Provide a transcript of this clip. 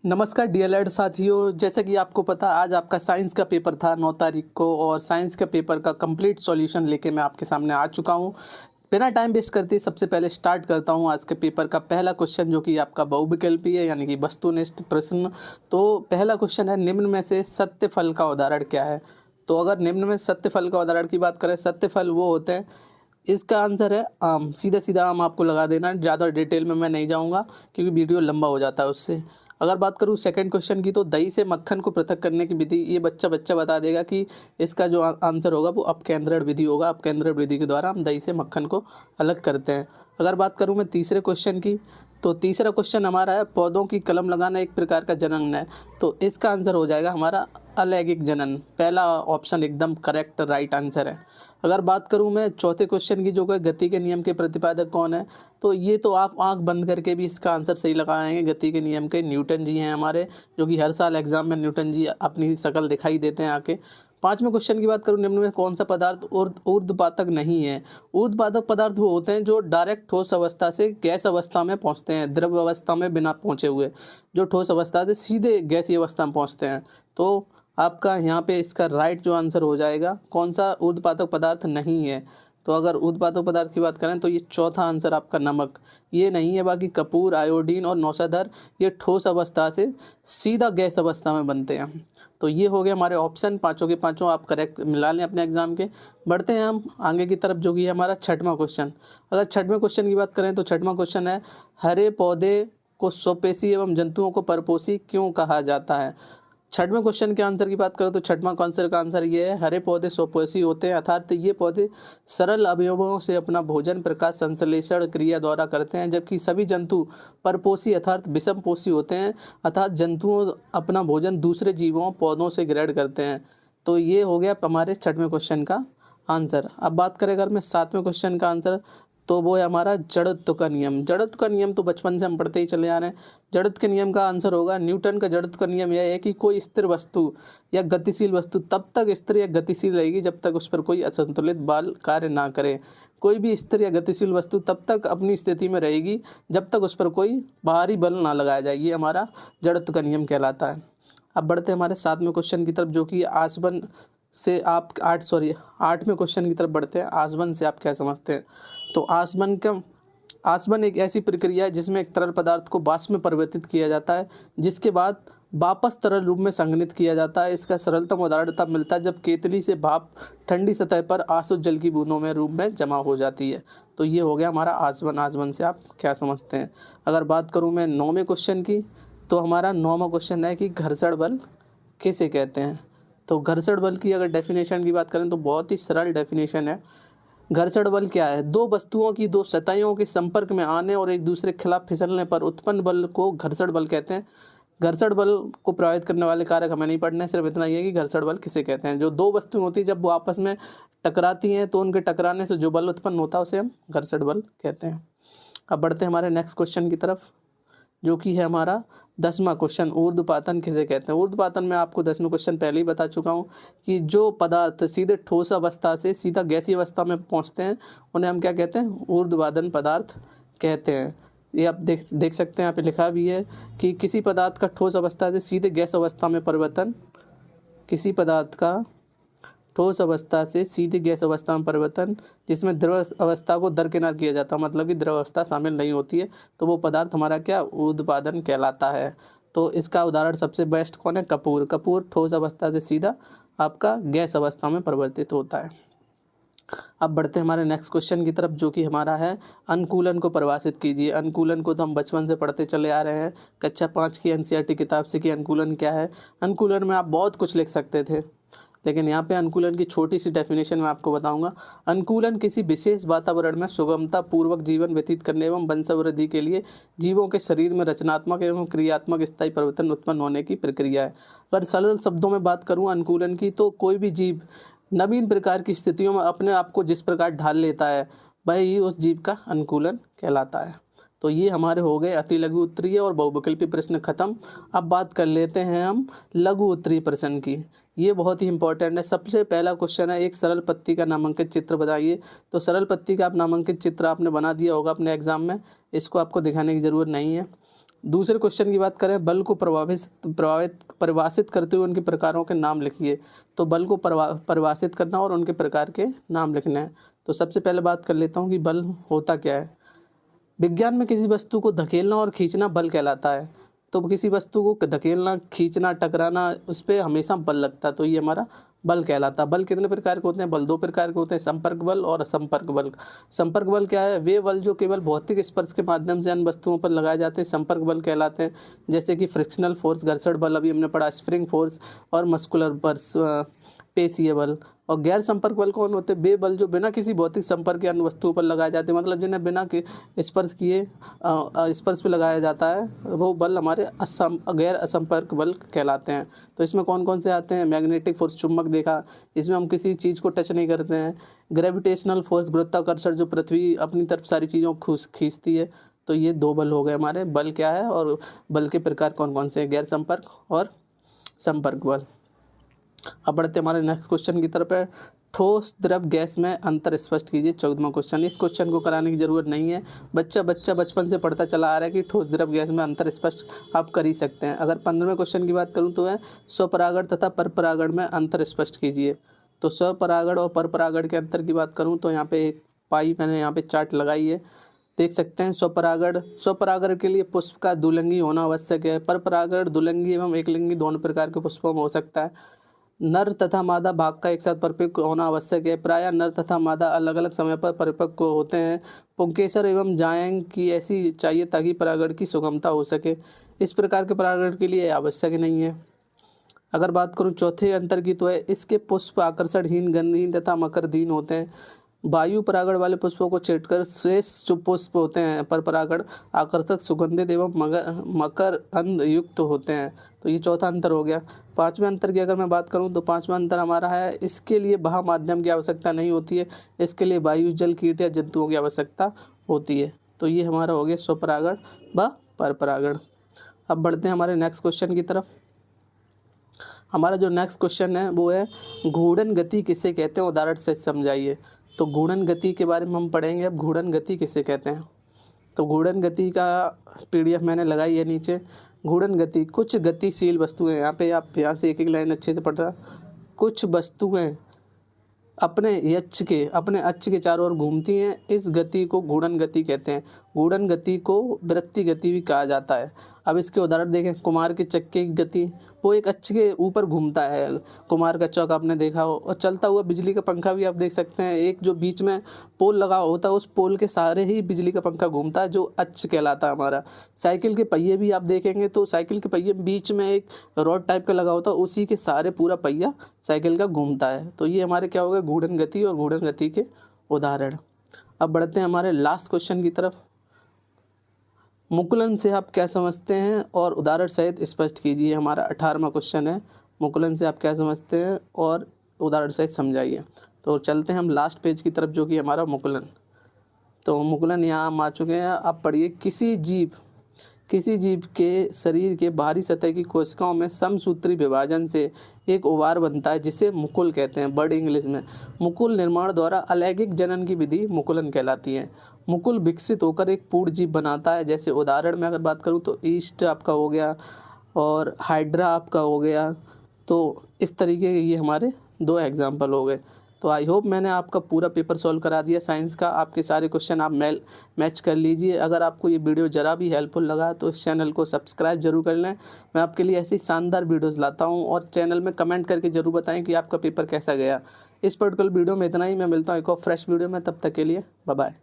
नमस्कार डीएलएड साथियों, जैसा कि आपको पता आज आपका साइंस का पेपर था 9 तारीख को और साइंस के पेपर का कंप्लीट सॉल्यूशन लेके मैं आपके सामने आ चुका हूं। बिना टाइम वेस्ट करते सबसे पहले स्टार्ट करता हूं आज के पेपर का पहला क्वेश्चन, जो कि आपका बहुविकल्पी है यानी कि वस्तुनिष्ठ प्रश्न। तो पहला क्वेश्चन है, निम्न में से सत्य फल का उदाहरण क्या है। तो अगर निम्न में सत्य फल का उदाहरण की बात करें, सत्य फल वो होते हैं, इसका आंसर है आम। सीधा सीधा आम आपको लगा देना, ज़्यादा डिटेल में मैं नहीं जाऊँगा क्योंकि वीडियो लंबा हो जाता है उससे। अगर बात करूँ सेकंड क्वेश्चन की, तो दही से मक्खन को पृथक करने की विधि, ये बच्चा बच्चा बता देगा कि इसका जो आंसर होगा वो अपकेंद्रण विधि होगा। अपकेंद्रण विधि के द्वारा हम दही से मक्खन को अलग करते हैं। अगर बात करूँ मैं तीसरे क्वेश्चन की, तो तीसरा क्वेश्चन हमारा है, पौधों की कलम लगाना एक प्रकार का जनन है। तो इसका आंसर हो जाएगा हमारा अलैंगिक जनन। पहला ऑप्शन एकदम करेक्ट राइट आंसर है। अगर बात करूं मैं चौथे क्वेश्चन की, जो कि गति के नियम के प्रतिपादक कौन है, तो ये तो आप आंख बंद करके भी इसका आंसर सही लगाएंगे। गति के नियम के न्यूटन जी हैं हमारे, जो कि हर साल एग्जाम में न्यूटन जी अपनी शक्ल दिखाई देते हैं आके। पांचवें क्वेश्चन की बात करूं, निम्न में कौन सा पदार्थ ऊर्ध्वपातक नहीं है। ऊर्ध्वपातक पदार्थ वो होते हैं जो डायरेक्ट ठोस अवस्था से गैस अवस्था में पहुंचते हैं, द्रव अवस्था में बिना पहुंचे हुए, जो ठोस अवस्था से सीधे गैसीय अवस्था में पहुंचते हैं। तो आपका यहाँ पे इसका राइट जो आंसर हो जाएगा, कौन सा ऊर्ध्वपातक पदार्थ नहीं है। तो अगर ऊर्ध्वपातक पदार्थ की बात करें तो ये चौथा आंसर आपका नमक, ये नहीं है। बाकी कपूर, आयोडीन और नौशाधर ये ठोस अवस्था से सीधा गैस अवस्था में बनते हैं। तो ये हो गए हमारे ऑप्शन, पाँचों के पाँचों आप करेक्ट मिला लें अपने एग्जाम के। बढ़ते हैं हम आगे की तरफ, जो कि है हमारा छठवां क्वेश्चन। अगर छठवें क्वेश्चन की बात करें तो छठवां क्वेश्चन है, हरे पौधे को स्वपेशी एवं जंतुओं को परपोषी क्यों कहा जाता है। छठवें क्वेश्चन के आंसर की बात करें तो छठवां आंसर का आंसर ये है, हरे पौधे स्वपोषी होते हैं, अर्थात ये पौधे सरल अवयवों से अपना भोजन प्रकाश संश्लेषण क्रिया द्वारा करते हैं, जबकि सभी जंतु परपोषी अर्थात विषमपोषी होते हैं, अर्थात जंतुओं अपना भोजन दूसरे जीवों पौधों से ग्रहण करते हैं। तो ये हो गया हमारे छठवें क्वेश्चन का आंसर। अब बात करें अगर मैं सातवें क्वेश्चन का आंसर, तो वो है हमारा जड़त्व का नियम। जड़त्व का नियम तो बचपन से हम पढ़ते ही चले आ रहे हैं। जड़त्व के नियम का आंसर होगा, न्यूटन का जड़त्व का नियम यह है कि कोई स्थिर वस्तु या गतिशील वस्तु तब तक स्थिर या गतिशील रहेगी जब तक उस पर कोई असंतुलित बल कार्य ना करे। कोई भी स्थिर या गतिशील वस्तु तब तक अपनी स्थिति में रहेगी जब तक उस पर कोई बाहरी बल ना लगाया जाए। ये हमारा जड़त्व का नियम कहलाता है। अब बढ़ते हैं हमारे सातवें क्वेश्चन की तरफ, जो कि आसवन से आप आठवें क्वेश्चन की तरफ बढ़ते हैं। आसवन से आप क्या समझते हैं। तो आसवन एक ऐसी प्रक्रिया है जिसमें एक तरल पदार्थ को वाष्प में परिवर्तित किया जाता है, जिसके बाद वापस तरल रूप में संघनित किया जाता है। इसका सरलतम उदाहरण तब मिलता है जब केतली से भाप ठंडी सतह पर आसुत जल की बूंदों में रूप में जमा हो जाती है। तो ये हो गया हमारा आसवन। आसवन से आप क्या समझते हैं। अगर बात करूँ मैं नौवें क्वेश्चन की, तो हमारा नौवां क्वेश्चन है कि घर्षण बल किसे कहते हैं। तो घर्षण बल की अगर डेफिनेशन की बात करें तो बहुत ही सरल डेफिनेशन है। घर्षण बल क्या है, दो वस्तुओं की दो सतहों के संपर्क में आने और एक दूसरे के खिलाफ फिसलने पर उत्पन्न बल को घर्षण बल कहते हैं। घर्षण बल को प्रभावित करने वाले कारक हमें नहीं पढ़ने, सिर्फ इतना ही है कि घर्षण बल किसे कहते हैं। जो दो वस्तुएं होती है जब वो आपस में टकराती हैं तो उनके टकराने से जो बल उत्पन्न होता है उसे हम घर्षण बल कहते हैं। अब बढ़ते हैं हमारे नेक्स्ट क्वेश्चन की तरफ, जो कि है हमारा 10वां क्वेश्चन, ऊर्ध्वपातन किसे कहते हैं। ऊर्ध्वपातन में आपको 10वें क्वेश्चन पहले ही बता चुका हूँ कि जो पदार्थ सीधे ठोस अवस्था से सीधा गैसीय अवस्था में पहुँचते हैं उन्हें हम क्या कहते हैं, ऊर्ध्ववादन पदार्थ कहते हैं। ये आप देख सकते हैं, यहाँ पे लिखा भी है कि किसी पदार्थ का ठोस अवस्था से सीधे गैस अवस्था में परिवर्तन, किसी पदार्थ का ठोस अवस्था से सीधी गैस अवस्था में परिवर्तन जिसमें द्रव अवस्था को दरकिनार किया जाता है, मतलब कि द्रव अवस्था शामिल नहीं होती है, तो वो पदार्थ हमारा क्या, ऊर्ध्वपातन कहलाता है। तो इसका उदाहरण सबसे बेस्ट कौन है, कपूर। कपूर ठोस अवस्था से सीधा आपका गैस अवस्था में परिवर्तित होता है। अब बढ़ते हैं हमारे नेक्स्ट क्वेश्चन की तरफ, जो कि हमारा है, अनुकूलन को परिभाषित कीजिए। अनुकूलन को तो हम बचपन से पढ़ते चले आ रहे हैं, कक्षा 5 की एनसीईआरटी किताब से कि अनुकूलन क्या है। अनुकूलन में आप बहुत कुछ लिख सकते थे, लेकिन यहाँ पे अनुकूलन की छोटी सी डेफिनेशन मैं आपको बताऊंगा। अनुकूलन किसी विशेष वातावरण में सुगमता पूर्वक जीवन व्यतीत करने एवं वंशावृद्धि के लिए जीवों के शरीर में रचनात्मक एवं क्रियात्मक स्थायी परिवर्तन उत्पन्न होने की प्रक्रिया है। अगर सरल शब्दों में बात करूँ अनुकूलन की, तो कोई भी जीव नवीन प्रकार की स्थितियों में अपने आप को जिस प्रकार ढाल लेता है वही उस जीव का अनुकूलन कहलाता है। तो ये हमारे हो गए अति लघु उत्तरीय और बहुविकल्पी प्रश्न खत्म। अब बात कर लेते हैं हम लघु उत्तरीय प्रश्न की। ये बहुत ही इंपॉर्टेंट है। सबसे पहला क्वेश्चन है, एक सरल पत्ती का नामांकित चित्र बताइए। तो सरल पत्ती का आप नामांकित चित्र आपने बना दिया होगा अपने एग्जाम में, इसको आपको दिखाने की ज़रूरत नहीं है। दूसरे क्वेश्चन की बात करें, बल को परिभाषित करते हुए उनके प्रकारों के नाम लिखिए। तो बल को परिभाषित करना और उनके प्रकार के नाम लिखना है। तो सबसे पहले बात कर लेता हूँ कि बल होता क्या है। विज्ञान में किसी वस्तु को धकेलना और खींचना बल कहलाता है। तो किसी वस्तु को धकेलना, खींचना, टकराना, उस पर हमेशा बल लगता है, तो ये हमारा बल कहलाता है। बल कितने प्रकार के होते हैं? बल दो प्रकार के होते हैं, संपर्क बल और असंपर्क बल। संपर्क बल क्या है? वे बल जो केवल भौतिक स्पर्श के माध्यम से अन्य वस्तुओं पर लगाए जाते हैं, संपर्क बल कहलाते हैं। जैसे कि फ्रिक्शनल फोर्स, घर्षण बल, अभी हमने पढ़ा, स्प्रिंग फोर्स और मस्कुलर फोर्स, पेशीय बल। और गैर संपर्क बल कौन होते हैं? वे बल जो बिना किसी भौतिक संपर्क के अन्य वस्तुओं पर लगाए जाते हैं, मतलब जिन्हें बिना के स्पर्श किए स्पर्श पे लगाया जाता है, वो बल हमारे गैर असंपर्क बल कहलाते हैं। तो इसमें कौन कौन से आते हैं? मैग्नेटिक फोर्स, चुंबक देखा, इसमें हम किसी चीज़ को टच नहीं करते हैं। ग्रेविटेशनल फोर्स, गुरुत्वाकर्षण, जो पृथ्वी अपनी तरफ सारी चीज़ों को खींचती है। तो ये दो बल हो गए हमारे। बल क्या है और बल के प्रकार कौन कौन से हैं? गैर संपर्क और संपर्क बल। अब बढ़ते हमारे नेक्स्ट क्वेश्चन की तरफ है। ठोस द्रव गैस में अंतर स्पष्ट कीजिए। 14वां क्वेश्चन। इस क्वेश्चन को कराने की जरूरत नहीं है, बच्चा बचपन से पढ़ता चला आ रहा है कि ठोस द्रव गैस में अंतर स्पष्ट आप कर ही सकते हैं। अगर 15वें क्वेश्चन की बात करूं तो है स्वपरागण तथा परपरागण में अंतर स्पष्ट कीजिए। तो स्वपरागण और परपरागण के अंतर की बात करूँ तो यहाँ पे एक पाई मैंने यहाँ पे चार्ट लगाई है, देख सकते हैं। स्वपरागण के लिए पुष्प का द्विलिंगी होना आवश्यक है। परपरागण द्विलिंगी एवं एकलिंगी दोनों प्रकार के पुष्पों में हो सकता है। नर तथा मादा भाग का एक साथ परिपक्व होना आवश्यक है। प्रायः नर तथा मादा अलग अलग समय पर परिपक्व होते हैं। पुंकेसर एवं जायंग की ऐसी चाहिए ताकि परागण की सुगमता हो सके। इस प्रकार के परागण के लिए आवश्यक नहीं है। अगर बात करूं चौथे अंतर की तो है इसके पुष्प आकर्षणहीन, गंधहीन तथा मकरहीन होते हैं। वायु परागण वाले पुष्पों को छेड़कर शेष जो पुष्प होते हैं पर परागण आकर्षक, सुगंधित एवं मकर अंध युक्त होते हैं। तो ये चौथा अंतर हो गया। पांचवें अंतर की अगर मैं बात करूं तो पांचवा अंतर हमारा है इसके लिए बाह्य माध्यम की आवश्यकता नहीं होती है, इसके लिए वायु, जल, कीट या जंतुओं की आवश्यकता होती है। तो ये हमारा हो गया स्वपरागण व परपरागण। अब बढ़ते हैं हमारे नेक्स्ट क्वेश्चन की तरफ। हमारा जो नेक्स्ट क्वेश्चन है वो है घूर्णन गति किसे कहते हैं, उदाहरण से समझाइए। तो घूर्णन गति के बारे में हम पढ़ेंगे। अब घूर्णन गति किसे कहते हैं, तो घूर्णन गति का PDF मैंने लगाई है नीचे। घूर्णन गति, कुछ गतिशील वस्तुएं, यहाँ पे आप यहाँ से एक एक लाइन अच्छे से पढ़ रहा। कुछ वस्तुएं अपने अक्ष के चारों ओर घूमती हैं, इस गति को घूर्णन गति कहते हैं। घूर्णन गति को वृत्तीय गति भी कहा जाता है। अब इसके उदाहरण देखें। कुमार के चक्के की गति, वो एक अक्ष के ऊपर घूमता है। कुमार का चौक आपने देखा हो। और चलता हुआ बिजली का पंखा भी आप देख सकते हैं। एक जो बीच में पोल लगा होता है, उस पोल के सहारे ही बिजली का पंखा घूमता है, जो अक्ष कहलाता है हमारा। साइकिल के पहिए भी आप देखेंगे तो साइकिल के पहिए बीच में एक रॉड टाइप का लगा होता है, उसी के सहारे पूरा पहिया साइकिल का घूमता है। तो ये हमारे क्या हो गए? घूर्णन गति और घूर्णन गति के उदाहरण। अब बढ़ते हैं हमारे लास्ट क्वेश्चन की तरफ। मुकुलन से आप क्या समझते हैं और उदाहरण सहित स्पष्ट कीजिए। हमारा 18वां क्वेश्चन है, मुकुलन से आप क्या समझते हैं और उदाहरण सहित समझाइए। तो चलते हैं हम लास्ट पेज की तरफ, जो कि हमारा मुकुलन। तो मुकुलन यहाँ हम आ चुके हैं। आप पढ़िए। किसी जीव के शरीर के बाहरी सतह की कोशिकाओं में समसूत्री विभाजन से एक ओवार बनता है, जिसे मुकुल कहते हैं, बर्ड इंग्लिश में। मुकुल निर्माण द्वारा अलैंगिक जनन की विधि मुकुलन कहलाती है। मुकुल विकसित होकर एक पूर्ण जीव बनाता है। जैसे उदाहरण में अगर बात करूं तो ईस्ट आपका हो गया और हाइड्रा आपका हो गया। तो इस तरीके के ये हमारे 2 एग्जाम्पल हो गए। तो आई होप मैंने आपका पूरा पेपर सॉल्व करा दिया साइंस का। आपके सारे क्वेश्चन आप मैच कर लीजिए। अगर आपको ये वीडियो ज़रा भी हेल्पफुल लगा तो इस चैनल को सब्सक्राइब जरूर कर लें। मैं आपके लिए ऐसी शानदार वीडियोस लाता हूँ। और चैनल में कमेंट करके ज़रूर बताएं कि आपका पेपर कैसा गया। इस पर्टिकुलर वीडियो में इतना ही। मैं मिलता हूँ एक और फ्रेश वीडियो में। तब तक के लिए बाय बाय।